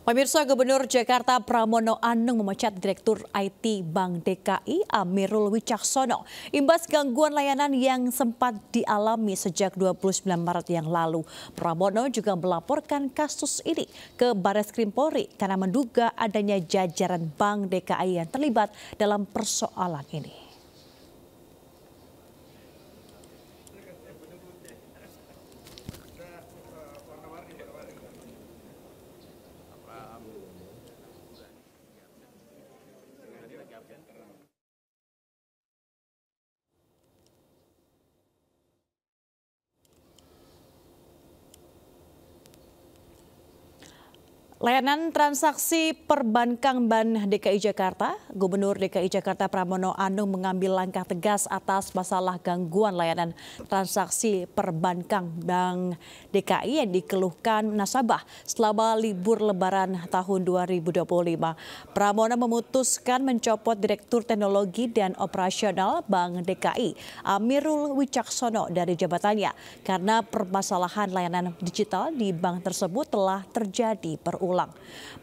Pemirsa, Gubernur Jakarta Pramono Anung memecat Direktur IT Bank DKI Amirul Wicaksono imbas gangguan layanan yang sempat dialami sejak 29 Maret yang lalu. Pramono juga melaporkan kasus ini ke Barreskrim Polri karena menduga adanya jajaran Bank DKI yang terlibat dalam persoalan ini. Layanan transaksi perbankan Bank DKI Jakarta, Gubernur DKI Jakarta Pramono Anung mengambil langkah tegas atas masalah gangguan layanan transaksi perbankan Bank DKI yang dikeluhkan nasabah selama libur Lebaran tahun 2025. Pramono memutuskan mencopot Direktur Teknologi dan Operasional Bank DKI Amirul Wicaksono dari jabatannya karena permasalahan layanan digital di bank tersebut telah terjadi berulang.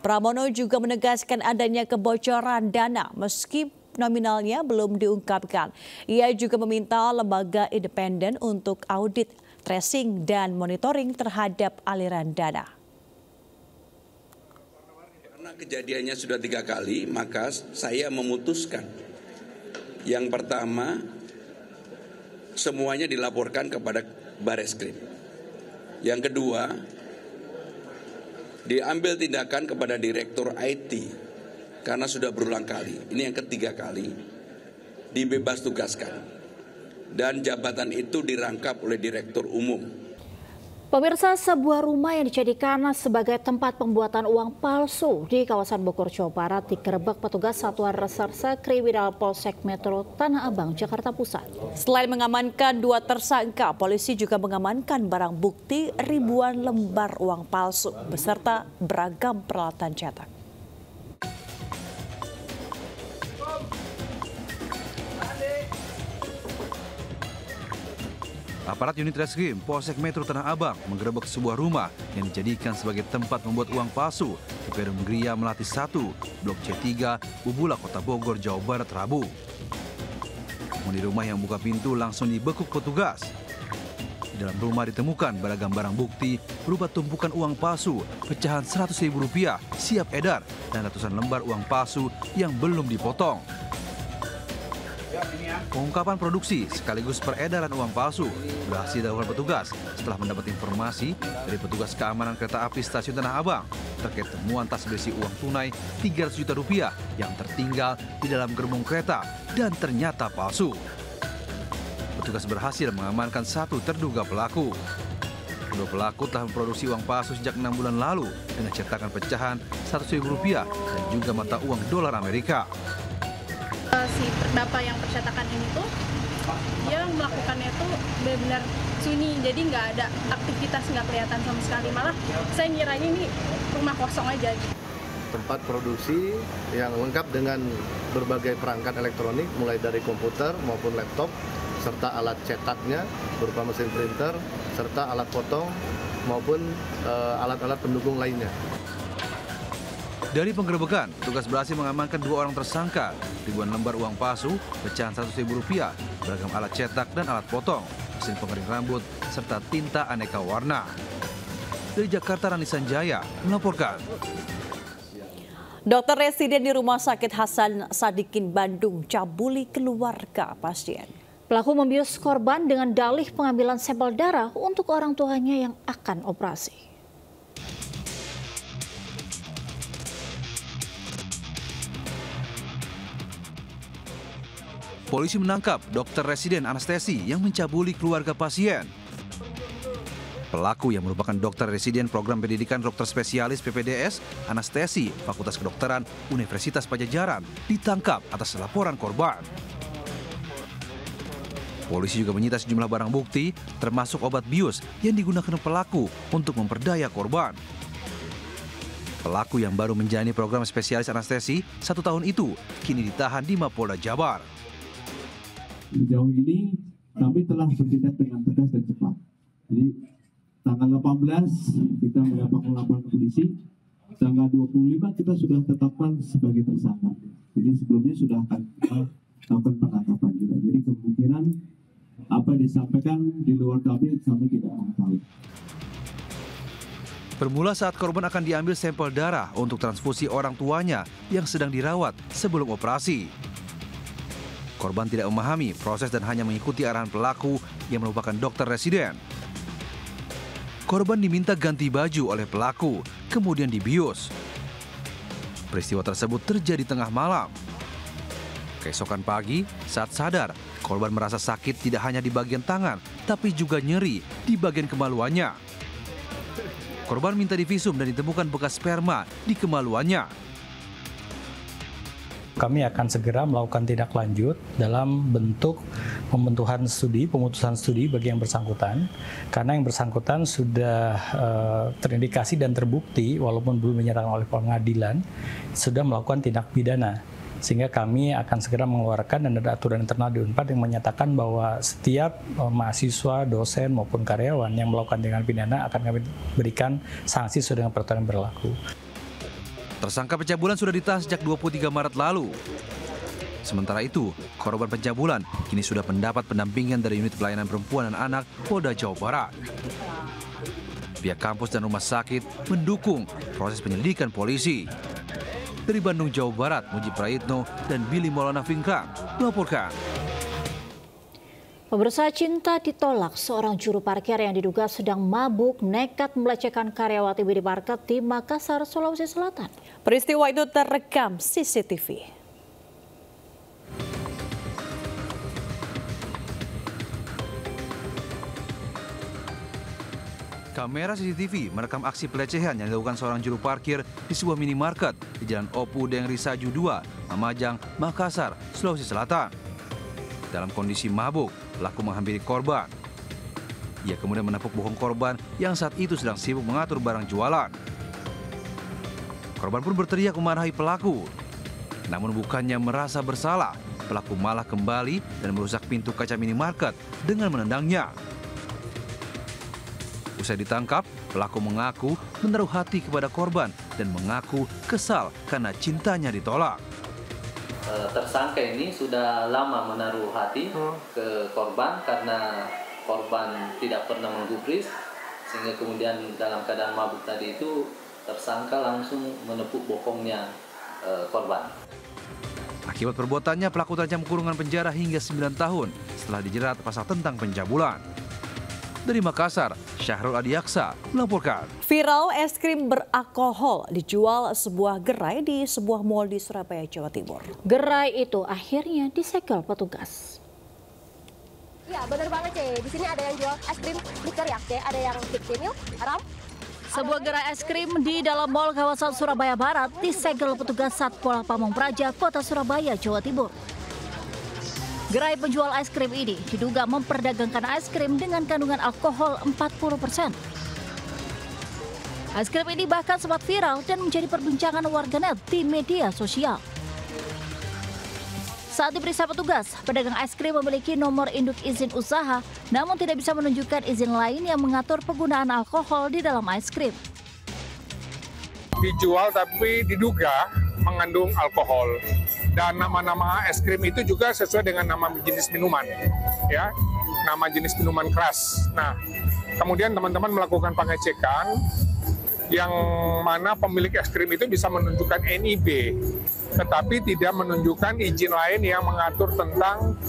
Pramono juga menegaskan adanya kebocoran dana meski nominalnya belum diungkapkan. Ia juga meminta lembaga independen untuk audit, tracing, dan monitoring terhadap aliran dana. Karena kejadiannya sudah 3 kali, maka saya memutuskan. Yang pertama, semuanya dilaporkan kepada Barreskrim. Yang kedua, diambil tindakan kepada Direktur IT karena sudah berulang kali. Ini yang ketiga kali dibebas tugaskan dan jabatan itu dirangkap oleh Direktur Umum. Pemirsa, sebuah rumah yang dijadikan sebagai tempat pembuatan uang palsu di kawasan Bogor, Jawa Barat digerebek petugas Satuan Reserse Kriminal Polsek Metro Tanah Abang, Jakarta Pusat. Selain mengamankan 2 tersangka, polisi juga mengamankan barang bukti ribuan lembar uang palsu beserta beragam peralatan cetak. Aparat unit reskrim Polsek Metro Tanah Abang menggerebek sebuah rumah yang dijadikan sebagai tempat membuat uang palsu di Perum Gria Melati 1, Blok C3, Bubula, Kota Bogor, Jawa Barat, Rabu. Penghuni rumah yang buka pintu langsung dibekuk petugas. Di dalam rumah ditemukan beragam barang bukti berupa tumpukan uang palsu, pecahan Rp100.000 siap edar, dan ratusan lembar uang palsu yang belum dipotong. Pengungkapan produksi sekaligus peredaran uang palsu berhasil dilakukan petugas setelah mendapat informasi dari petugas keamanan kereta api stasiun Tanah Abang terkait temuan tas berisi uang tunai Rp300 juta yang tertinggal di dalam gerbong kereta dan ternyata palsu. Petugas berhasil mengamankan 1 terduga pelaku. Kedua pelaku telah memproduksi uang palsu sejak 6 bulan lalu dengan cetakan pecahan Rp100.000 dan juga mata uang dolar Amerika. Si terdakwa yang percetakan ini tuh dia melakukannya tuh benar-benar sunyi, jadi nggak ada aktivitas, nggak kelihatan sama sekali, malah saya ngiranya ini rumah kosong aja. Tempat produksi yang lengkap dengan berbagai perangkat elektronik mulai dari komputer maupun laptop serta alat cetaknya berupa mesin printer serta alat potong maupun alat-alat pendukung lainnya. Dari penggerebekan, petugas berhasil mengamankan 2 orang tersangka, ribuan lembar uang palsu, pecahan Rp100.000, beragam alat cetak dan alat potong, mesin pengering rambut, serta tinta aneka warna. Dari Jakarta, Rani Sanjaya melaporkan. Dokter residen di Rumah Sakit Hasan Sadikin Bandung cabuli keluarga pasien. Pelaku membius korban dengan dalih pengambilan sampel darah untuk orang tuanya yang akan operasi. Polisi menangkap dokter residen anestesi yang mencabuli keluarga pasien. Pelaku yang merupakan dokter residen program pendidikan dokter spesialis PPDS anestesi Fakultas Kedokteran Universitas Padjadjaran ditangkap atas laporan korban. Polisi juga menyita sejumlah barang bukti termasuk obat bius yang digunakan pelaku untuk memperdaya korban. Pelaku yang baru menjalani program spesialis anestesi 1 tahun itu kini ditahan di Mapolda Jabar. Sejauh ini kami telah bertindak dengan tegas dan cepat. Jadi tanggal 18 kita mendapatkan laporan polisi tanggal 25 kita sudah tetapkan sebagai tersangka. Jadi sebelumnya sudah akan kita lakukan penangkapan juga. Jadi kemungkinan apa yang disampaikan di luar kami tidak tahu. Bermula saat korban akan diambil sampel darah untuk transfusi orang tuanya yang sedang dirawat sebelum operasi. Korban tidak memahami proses dan hanya mengikuti arahan pelaku yang merupakan dokter residen. Korban diminta ganti baju oleh pelaku, kemudian dibius. Peristiwa tersebut terjadi tengah malam. Keesokan pagi, saat sadar, korban merasa sakit tidak hanya di bagian tangan, tapi juga nyeri di bagian kemaluannya. Korban minta divisum dan ditemukan bekas sperma di kemaluannya. Kami akan segera melakukan tindak lanjut dalam bentuk pemutusan studi bagi yang bersangkutan, karena yang bersangkutan sudah terindikasi dan terbukti walaupun belum dinyatakan oleh pengadilan sudah melakukan tindak pidana. Sehingga kami akan segera mengeluarkan dan ada aturan internal di Unpad yang menyatakan bahwa setiap mahasiswa, dosen maupun karyawan yang melakukan tindak pidana akan kami berikan sanksi sesuai dengan peraturan yang berlaku. Tersangka pencabulan sudah ditahan sejak 23 Maret lalu. Sementara itu, korban pencabulan kini sudah mendapat pendampingan dari Unit Pelayanan Perempuan dan Anak Polda Jawa Barat. Pihak kampus dan rumah sakit mendukung proses penyelidikan polisi. Dari Bandung, Jawa Barat, Muji Prayitno dan Billy Maulana Fingkrang melaporkan. Pemirsa, cinta ditolak. Seorang juru parkir yang diduga sedang mabuk nekat melecehkan karyawati minimarket di Makassar, Sulawesi Selatan. Peristiwa itu terekam CCTV. Kamera CCTV merekam aksi pelecehan yang dilakukan seorang juru parkir di sebuah minimarket di Jalan Opu Deng Risaju 2, Mamajang, Makassar, Sulawesi Selatan. Dalam kondisi mabuk, pelaku menghampiri korban. Ia kemudian menepuk bohong korban yang saat itu sedang sibuk mengatur barang jualan. Korban pun berteriak memarahi pelaku. Namun bukannya merasa bersalah, pelaku malah kembali dan merusak pintu kaca minimarket dengan menendangnya. Usai ditangkap, pelaku mengaku menaruh hati kepada korban dan mengaku kesal karena cintanya ditolak. Tersangka ini sudah lama menaruh hati ke korban karena korban tidak pernah menggubris, sehingga kemudian dalam keadaan mabuk tadi itu tersangka langsung menepuk bokongnya korban. Akibat perbuatannya, pelaku terancam kurungan penjara hingga 9 tahun setelah dijerat pasal tentang pencabulan. Dari Makassar, Syahrul Adiaksa melaporkan. Viral es krim beralkohol dijual sebuah gerai di sebuah mal di Surabaya, Jawa Timur. Gerai itu akhirnya disegel petugas. Ya, benar banget, Cek. Di sini ada yang jual es krim liker ya, Cek. Ada yang Victimil, ram. Sebuah gerai es krim di dalam mal kawasan Surabaya Barat disegel petugas Satpol Pamong Praja, Kota Surabaya, Jawa Timur. Gerai penjual es krim ini diduga memperdagangkan es krim dengan kandungan alkohol 40%. Es krim ini bahkan sempat viral dan menjadi perbincangan warganet di media sosial. Saat diperiksa petugas, pedagang es krim memiliki nomor induk izin usaha, namun tidak bisa menunjukkan izin lain yang mengatur penggunaan alkohol di dalam es krim. Dijual tapi diduga mengandung alkohol. Dan nama-nama es krim itu juga sesuai dengan nama jenis minuman, ya, nama jenis minuman keras. Nah, kemudian teman-teman melakukan pengecekan, yang mana pemilik es krim itu bisa menunjukkan NIB, tetapi tidak menunjukkan izin lain yang mengatur tentang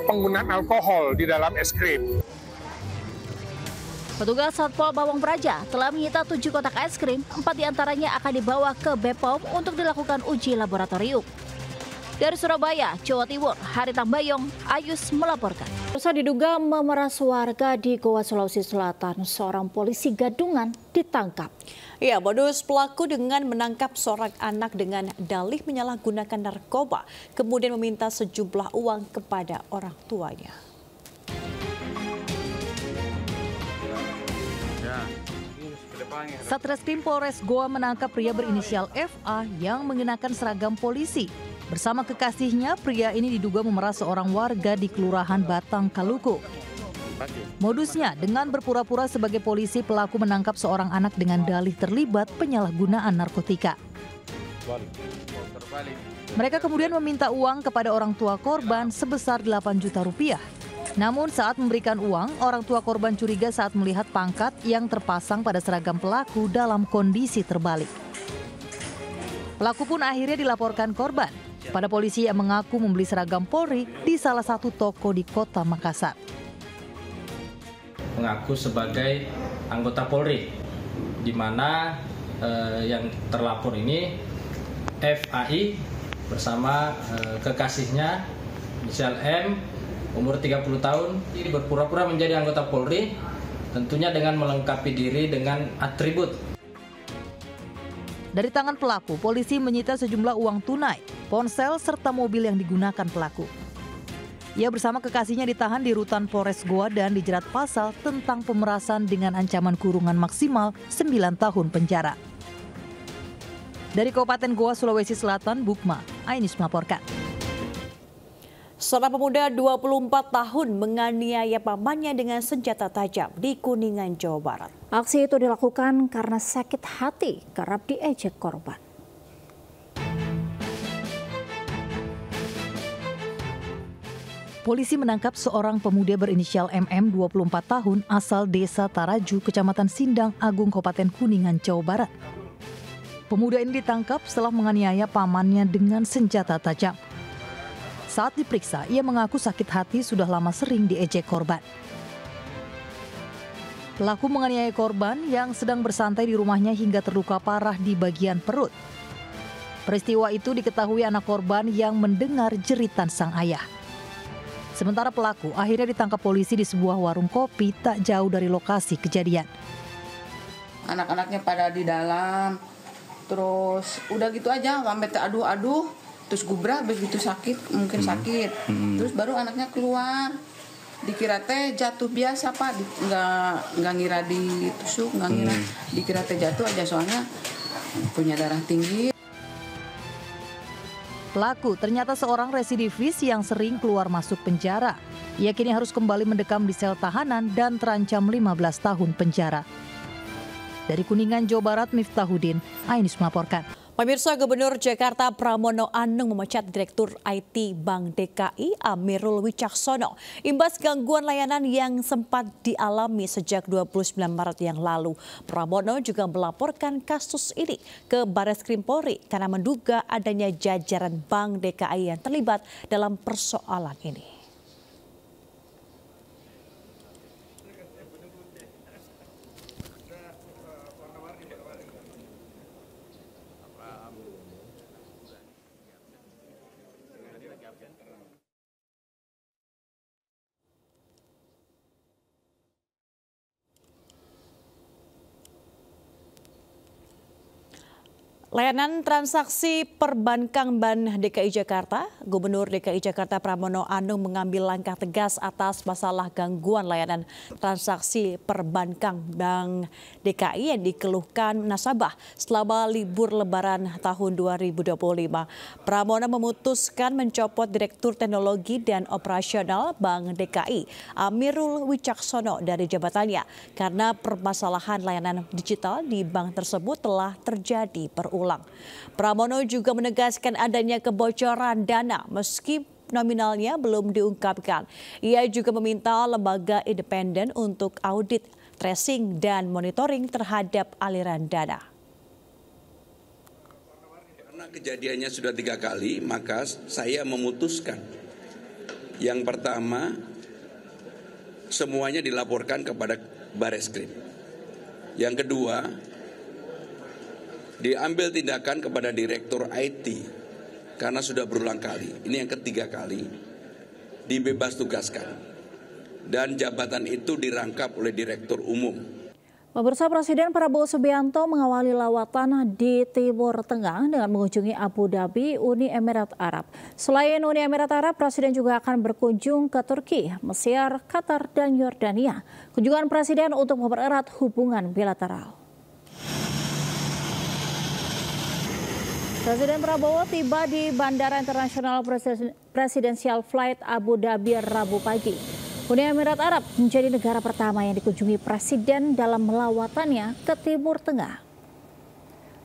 penggunaan alkohol di dalam es krim. Petugas Satpol Pamong Praja telah menyita 7 kotak es krim, 4 diantaranya akan dibawa ke BPOM untuk dilakukan uji laboratorium. Dari Surabaya, Jawa Timur, Haritang Bayong, Ayus melaporkan. Diduga memeras warga di Goa, Sulawesi Selatan, seorang polisi gadungan ditangkap. Ya, modus pelaku dengan menangkap seorang anak dengan dalih menyalahgunakan narkoba, kemudian meminta sejumlah uang kepada orang tuanya. Satreskrim Polres Goa menangkap pria berinisial FA yang mengenakan seragam polisi. Bersama kekasihnya, pria ini diduga memeras seorang warga di Kelurahan Batang, Kaluku. Modusnya, dengan berpura-pura sebagai polisi, pelaku menangkap seorang anak dengan dalih terlibat penyalahgunaan narkotika. Mereka kemudian meminta uang kepada orang tua korban sebesar 8 juta rupiah. Namun saat memberikan uang, orang tua korban curiga saat melihat pangkat yang terpasang pada seragam pelaku dalam kondisi terbalik. Pelaku pun akhirnya dilaporkan korban pada polisi yang mengaku membeli seragam Polri di salah satu toko di Kota Makassar. Mengaku sebagai anggota Polri, di mana yang terlapor ini FAI bersama kekasihnya inisial M, umur 30 tahun, ini berpura-pura menjadi anggota Polri, tentunya dengan melengkapi diri dengan atribut. Dari tangan pelaku, polisi menyita sejumlah uang tunai, ponsel, serta mobil yang digunakan pelaku. Ia bersama kekasihnya ditahan di rutan Polres Goa dan dijerat pasal tentang pemerasan dengan ancaman kurungan maksimal 9 tahun penjara. Dari Kabupaten Goa, Sulawesi Selatan, Bukma, Ainis melaporkan. Seorang pemuda 24 tahun menganiaya pamannya dengan senjata tajam di Kuningan, Jawa Barat. Aksi itu dilakukan karena sakit hati kerap diejek korban. Polisi menangkap seorang pemuda berinisial MM 24 tahun asal Desa Taraju, Kecamatan Sindang Agung, Kabupaten Kuningan, Jawa Barat. Pemuda ini ditangkap setelah menganiaya pamannya dengan senjata tajam. Saat diperiksa, ia mengaku sakit hati sudah lama sering diejek korban. Pelaku menganiaya korban yang sedang bersantai di rumahnya hingga terluka parah di bagian perut. Peristiwa itu diketahui anak korban yang mendengar jeritan sang ayah. Sementara pelaku akhirnya ditangkap polisi di sebuah warung kopi tak jauh dari lokasi kejadian. Anak-anaknya pada di dalam, terus udah gitu aja, sampai adu-adu, terus gubrak begitu sakit, mungkin sakit. Terus baru anaknya keluar, dikira teh jatuh biasa Pak, nggak ngira ditusuk, nggak ngira, dikira teh jatuh aja soalnya punya darah tinggi. Pelaku ternyata seorang residivis yang sering keluar masuk penjara. Ia kini harus kembali mendekam di sel tahanan dan terancam 15 tahun penjara. Dari Kuningan, Jawa Barat, Miftahudin, Ainis melaporkan. Pemirsa, Gubernur Jakarta Pramono Anung memecat Direktur IT Bank DKI Amirul Wicaksono imbas gangguan layanan yang sempat dialami sejak 29 Maret yang lalu. Pramono juga melaporkan kasus ini ke Barreskrim Polri karena menduga adanya jajaran Bank DKI yang terlibat dalam persoalan ini. Layanan transaksi perbankan Bank DKI Jakarta, Gubernur DKI Jakarta Pramono Anung mengambil langkah tegas atas masalah gangguan layanan transaksi perbankan Bank DKI yang dikeluhkan nasabah selama libur Lebaran tahun 2025. Pramono memutuskan mencopot Direktur Teknologi dan Operasional Bank DKI Amirul Wicaksono dari jabatannya karena permasalahan layanan digital di bank tersebut telah terjadi berulang. Pramono juga menegaskan adanya kebocoran dana meski nominalnya belum diungkapkan. Ia juga meminta lembaga independen untuk audit, tracing, dan monitoring terhadap aliran dana. Karena kejadiannya sudah 3 kali, maka saya memutuskan. Yang pertama, semuanya dilaporkan kepada Barreskrim. Yang kedua, diambil tindakan kepada Direktur IT karena sudah berulang kali. Ini yang ketiga kali dibebas tugaskan dan jabatan itu dirangkap oleh Direktur Umum. Pemirsa, Presiden Prabowo Subianto mengawali lawatan di Timur Tengah dengan mengunjungi Abu Dhabi, Uni Emirat Arab. Selain Uni Emirat Arab, Presiden juga akan berkunjung ke Turki, Mesir, Qatar, dan Yordania. Kunjungan Presiden untuk mempererat hubungan bilateral. Presiden Prabowo tiba di Bandara Internasional Presidential Flight Abu Dhabi Rabu pagi. Uni Emirat Arab menjadi negara pertama yang dikunjungi Presiden dalam lawatannya ke Timur Tengah.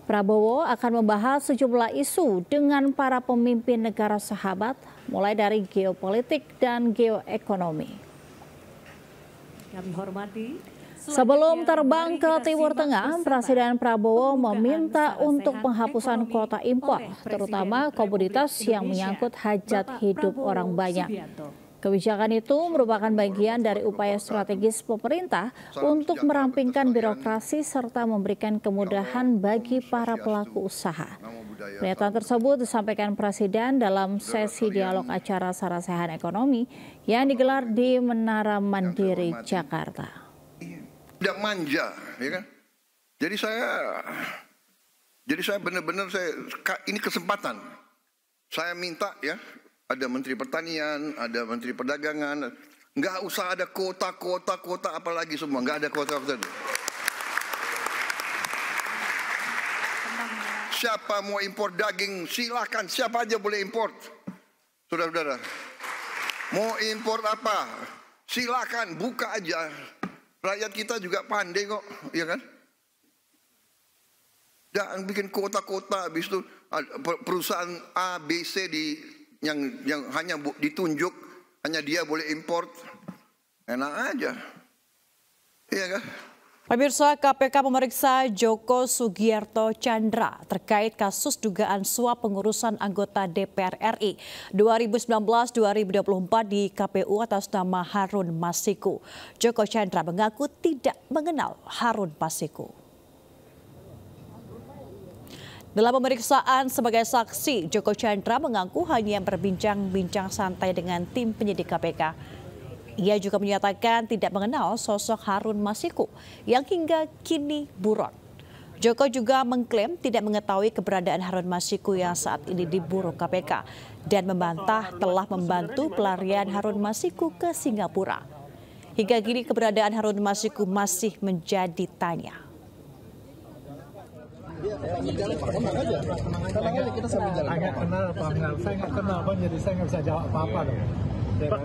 Prabowo akan membahas sejumlah isu dengan para pemimpin negara sahabat, mulai dari geopolitik dan geoekonomi. Kami hormati. Sebelum terbang ke Timur Tengah, Presiden Prabowo meminta untuk penghapusan kuota impor, terutama komoditas yang menyangkut hajat hidup orang banyak. Kebijakan itu merupakan bagian dari upaya strategis pemerintah untuk merampingkan birokrasi serta memberikan kemudahan bagi para pelaku usaha. Pernyataan tersebut disampaikan Presiden dalam sesi dialog acara Sarasehan Ekonomi yang digelar di Menara Mandiri, Jakarta. Tidak manja, ya kan? Jadi saya benar-benar ini kesempatan. Saya minta ya. Ada Menteri Pertanian, ada Menteri Perdagangan. Nggak usah ada kuota apalagi semua. Nggak ada kuota. Siapa mau impor daging, silakan. Siapa aja boleh impor. Saudara-saudara. Mau impor apa? Silakan, buka aja. Rakyat kita juga pandai kok, ya kan? Jangan bikin kuota-kuota, habis itu perusahaan A, B, C yang hanya ditunjuk, hanya dia boleh import, enak aja, iya kan? Pemirsa, KPK memeriksa Joko Sugiarto Tjandra terkait kasus dugaan suap pengurusan anggota DPR RI 2019-2024 di KPU atas nama Harun Masiku. Joko Tjandra mengaku tidak mengenal Harun Masiku. Dalam pemeriksaan sebagai saksi, Joko Tjandra mengaku hanya berbincang-bincang santai dengan tim penyidik KPK. Ia juga menyatakan tidak mengenal sosok Harun Masiku yang hingga kini buron. Joko juga mengklaim tidak mengetahui keberadaan Harun Masiku yang saat ini diburu KPK dan membantah telah membantu pelarian Harun Masiku ke Singapura. Hingga kini keberadaan Harun Masiku masih menjadi tanya. Agak kenal apa enggak? Saya nggak kenal Bang, jadi saya nggak bisa jawab apa-apa dong. Pak,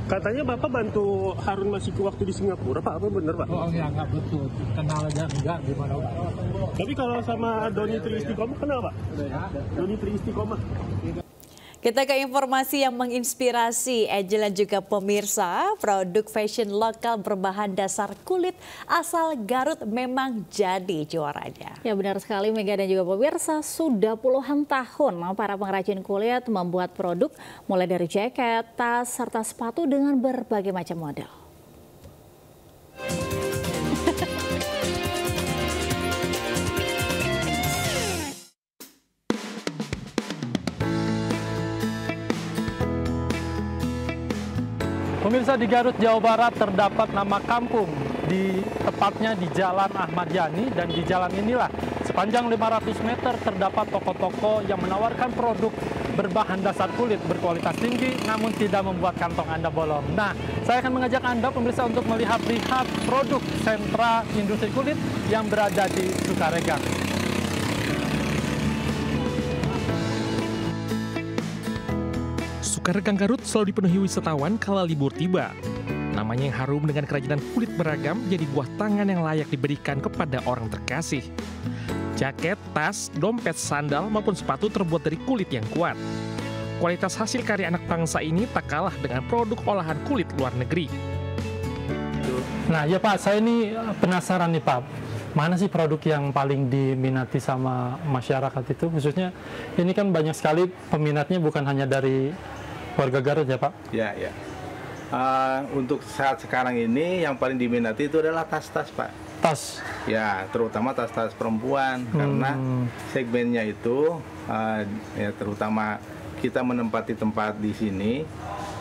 katanya Bapak bantu Harun Masiku waktu di Singapura, Pak, apa bener Pak? Oh enggak betul, kenal aja enggak gimana Pak? Tapi kalau sama Doni Tri Istiqomah kenal Pak? Doni Tri Istiqomah. Kita ke informasi yang menginspirasi Angel dan juga pemirsa. Produk fashion lokal berbahan dasar kulit asal Garut memang jadi juaranya. Ya benar sekali Mega dan juga pemirsa, sudah puluhan tahun para pengrajin kulit membuat produk mulai dari jaket, tas, serta sepatu dengan berbagai macam model. Pemirsa, di Garut, Jawa Barat terdapat nama kampung, tepatnya di Jalan Ahmad Yani, dan di jalan inilah sepanjang 500 meter terdapat toko-toko yang menawarkan produk berbahan dasar kulit berkualitas tinggi namun tidak membuat kantong Anda bolong. Nah, saya akan mengajak Anda pemirsa untuk melihat produk sentra industri kulit yang berada di Sukaregang. Sukaregang Garut selalu dipenuhi wisatawan kala libur tiba. Namanya yang harum dengan kerajinan kulit beragam jadi buah tangan yang layak diberikan kepada orang terkasih. Jaket, tas, dompet, sandal maupun sepatu terbuat dari kulit yang kuat. Kualitas hasil karya anak bangsa ini tak kalah dengan produk olahan kulit luar negeri. Nah ya Pak, saya ini penasaran nih Pak. Mana sih produk yang paling diminati sama masyarakat itu? Khususnya ini kan banyak sekali peminatnya bukan hanya dari warga Garut ya Pak? Ya. Untuk saat sekarang ini yang paling diminati itu adalah tas-tas Pak. Tas? Ya, terutama tas-tas perempuan karena segmennya itu ya terutama kita menempati tempat di sini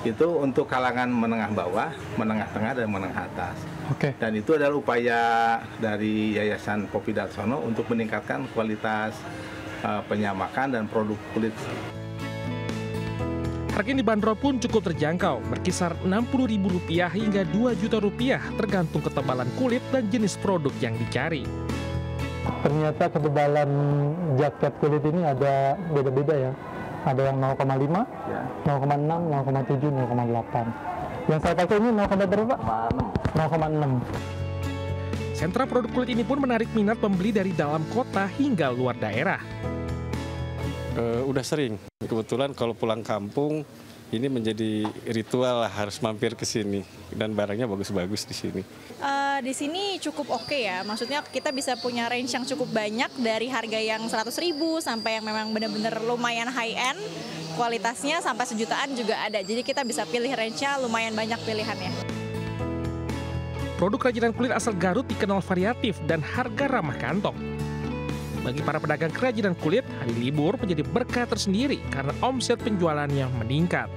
itu untuk kalangan menengah bawah, menengah tengah dan menengah atas. Oke. Dan itu adalah upaya dari Yayasan Poppy Darsono untuk meningkatkan kualitas penyamakan dan produk kulit. Harga yang dibanderol pun cukup terjangkau, berkisar Rp60.000 hingga Rp2.000.000 tergantung ketebalan kulit dan jenis produk yang dicari. Ternyata ketebalan jaket kulit ini ada beda-beda ya. Ada yang 0,5, 0,6, 0,7, 0,8. Yang saya pakai ini 0, berapa Pak? 0,6. Sentra produk kulit ini pun menarik minat pembeli dari dalam kota hingga luar daerah. Udah sering, kebetulan kalau pulang kampung ini menjadi ritual lah, harus mampir ke sini dan barangnya bagus-bagus di sini. Di sini cukup oke ya, maksudnya kita bisa punya range yang cukup banyak dari harga yang 100.000 sampai yang memang benar-benar lumayan high end, kualitasnya sampai 1 jutaan juga ada. Jadi kita bisa pilih range-nya lumayan banyak pilihannya. Produk kerajinan kulit asal Garut dikenal variatif dan harga ramah kantong. Bagi para pedagang kerajinan kulit, hari libur menjadi berkah tersendiri karena omset penjualannya meningkat.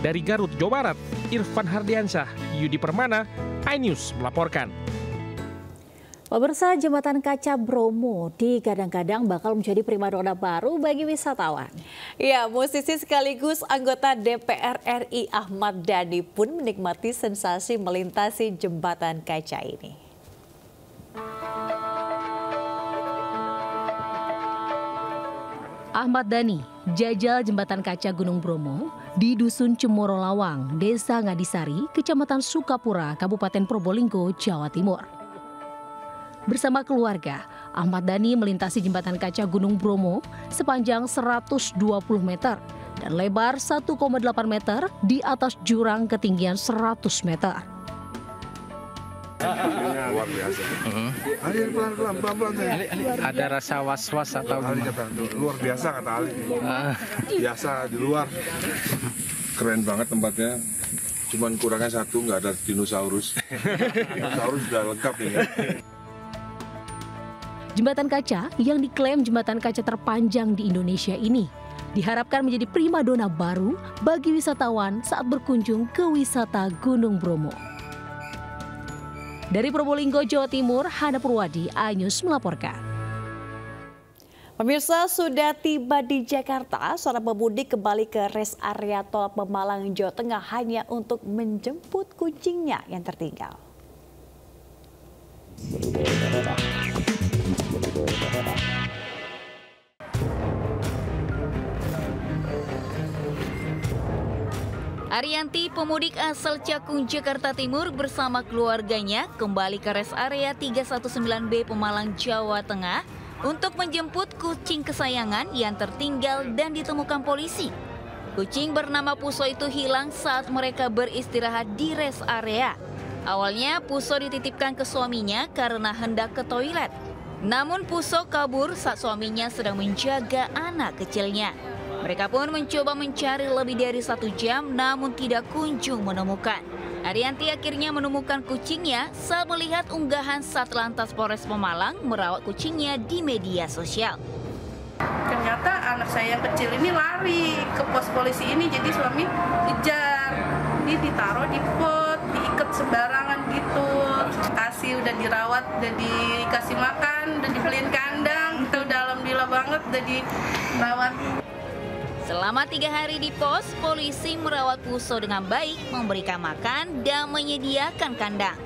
Dari Garut, Jawa Barat, Irfan Hardiansyah, Yudi Permana, iNews melaporkan. Pemirsa, jembatan kaca Bromo digadang-gadang bakal menjadi primadona baru bagi wisatawan. Ya, musisi sekaligus anggota DPR RI Ahmad Dhani pun menikmati sensasi melintasi jembatan kaca ini. Ahmad Dhani jajal jembatan kaca Gunung Bromo di Dusun Cemoro Lawang, Desa Ngadisari, Kecamatan Sukapura, Kabupaten Probolinggo, Jawa Timur. Bersama keluarga, Ahmad Dhani melintasi jembatan kaca Gunung Bromo sepanjang 120 meter dan lebar 1,8 meter di atas jurang ketinggian 100 meter. Luar biasa. Ada rasa was-was atau luar biasa kata Ali. Biasa di luar. Keren banget tempatnya. Cuman kurangnya satu, nggak ada dinosaurus. Dinosaurus sudah lengkap ini. Jembatan kaca yang diklaim jembatan kaca terpanjang di Indonesia ini diharapkan menjadi primadona baru bagi wisatawan saat berkunjung ke wisata Gunung Bromo. Dari Probolinggo, Jawa Timur, Hana Purwadi, iNews melaporkan. Pemirsa, sudah tiba di Jakarta, seorang pemudik kembali ke rest area tol Pemalang, Jawa Tengah hanya untuk menjemput kucingnya yang tertinggal. Arianti, pemudik asal Cakung, Jakarta Timur bersama keluarganya kembali ke rest area 319B Pemalang, Jawa Tengah untuk menjemput kucing kesayangan yang tertinggal dan ditemukan polisi. Kucing bernama Puso itu hilang saat mereka beristirahat di rest area. Awalnya Puso dititipkan ke suaminya karena hendak ke toilet. Namun Puso kabur saat suaminya sedang menjaga anak kecilnya. Mereka pun mencoba mencari lebih dari 1 jam namun tidak kunjung menemukan. Arianti akhirnya menemukan kucingnya saat melihat unggahan Satlantas Polres Pemalang merawat kucingnya di media sosial. Ternyata anak saya yang kecil ini lari ke pos polisi ini, jadi suami kejar. Ini ditaruh di pot, diikat sembarangan gitu. Kasih udah dirawat, udah dikasih makan, udah dibeliin kandang. Itu udah alhamdulillah banget udah dirawat. Selama 3 hari di pos, polisi merawat Puso dengan baik, memberikan makan dan menyediakan kandang.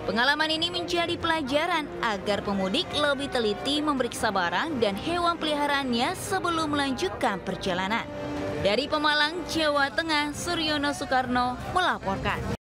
Pengalaman ini menjadi pelajaran agar pemudik lebih teliti memeriksa barang dan hewan peliharaannya sebelum melanjutkan perjalanan. Dari Pemalang, Jawa Tengah, Suryono Soekarno melaporkan.